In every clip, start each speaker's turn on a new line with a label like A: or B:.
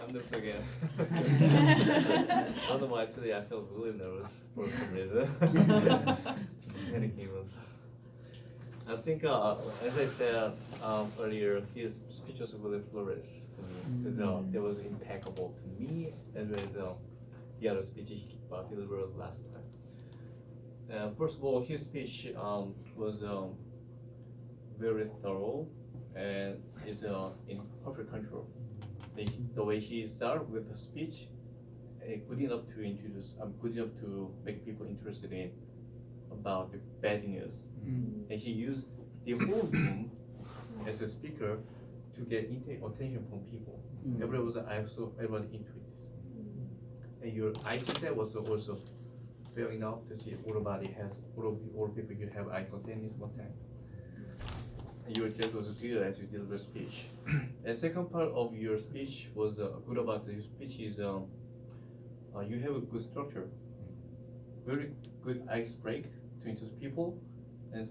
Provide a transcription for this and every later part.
A: I'm nervous again. I don't know why today I feel really nervous for some reason. Panicking also. I think, as I said earlier, his speech was really flourished to me because that was impeccable to me as well as the other speech he delivered last time. First of all, his speech was very thorough and is in perfect control. The way he started with the speech, good enough to introduce, good enough to make people interested in about the bad news. And he used the whole room as a speaker to get attention from people. Everybody was everybody into this. And I think that was also fair enough to see all people you have eye contact at one time. And your text was good as you deliver speech. And second part of your speech was good about your speech is you have a good structure, very good ice break to introduce people, and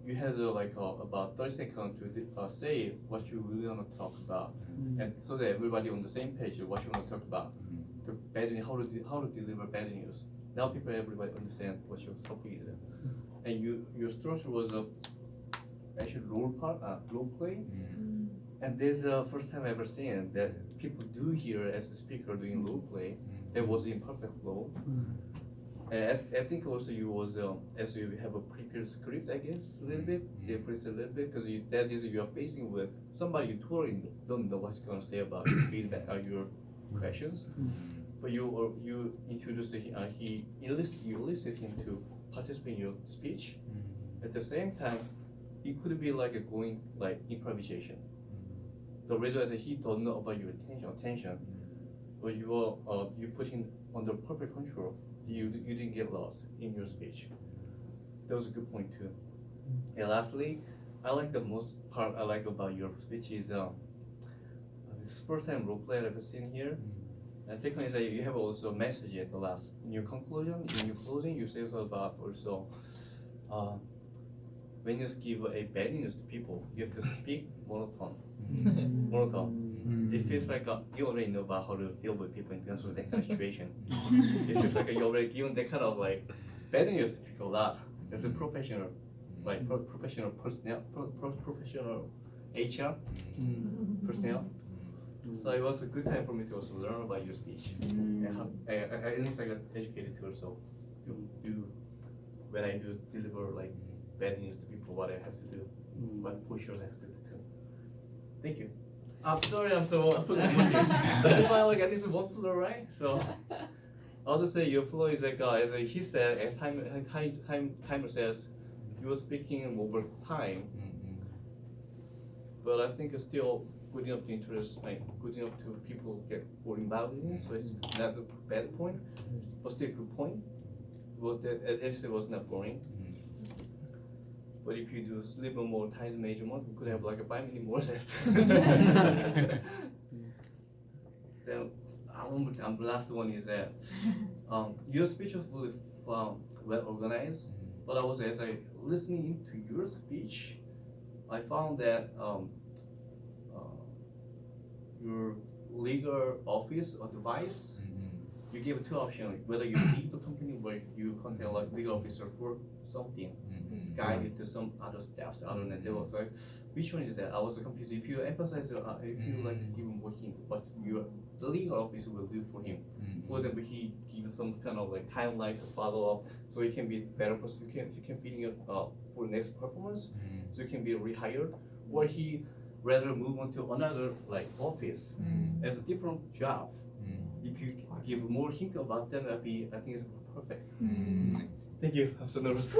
A: you had about 30 seconds to say what you really want to talk about, and so that everybody on the same page what you want to talk about. The bad news, how to deliver bad news. Now everybody understand what your topic is, and your structure was actually role play, and this is the first time I've ever seen that people do here as a speaker doing role play. That was in perfect flow. And I think also you was as you have a prepared script, I guess a little bit, a little bit because that is you are facing with somebody you totally don't know what's gonna say about your feedback or your questions, but you introduce you elicit him to participate in your speech. At the same time, it could be like going like improvisation. The reason is that he don't know about your attention, but you put him under perfect control. You didn't get lost in your speech. That was a good point too. And lastly, I like the most part I like about your speech is this first time role play I've ever seen here. And second is that you have also a message at the last. In your conclusion, in your closing, you say about also when you give a bad news to people, you have to speak monotone. It feels like you already know about how to deal with people in terms of that kind of situation. It feels like you already given that kind of like bad news to people a lot. As a professional, like professional personnel, professional HR personnel. So it was a good time for me to also learn about your speech. And at least I got educated too, so to do when I do deliver like bad news to people, what I have to do, what push-ups I have to do too. Thank you. I'm sorry, I'm so putting one here. But if I like at least one floor, right? So I'll just say your flow is like as he said, as timer says, you were speaking over time. But I think it's still good enough to interest, like good enough to people get more involved in it. So it's not a bad point, but still a good point. Well, at least it was not boring. But if you do a little more time measurement, we could have like a 5 minute more test. Then the last one is that your speech was really well organized. But I was as I listening to your speech, I found that your legal office advice, you gave two options: whether you leave the company or you contact like legal officer for something, guided to some other steps other than that. Was like, which one is that? I was confused. If you emphasize, if you like give him what the legal officer will do for him. For example, he gives some kind of like timeline to follow up, so he can be better person. You can fit in for next performance, so you can be rehired, or he rather move on to another like office as a different job. If you give more hint about that, I think it's perfect. Thank you. I'm so nervous.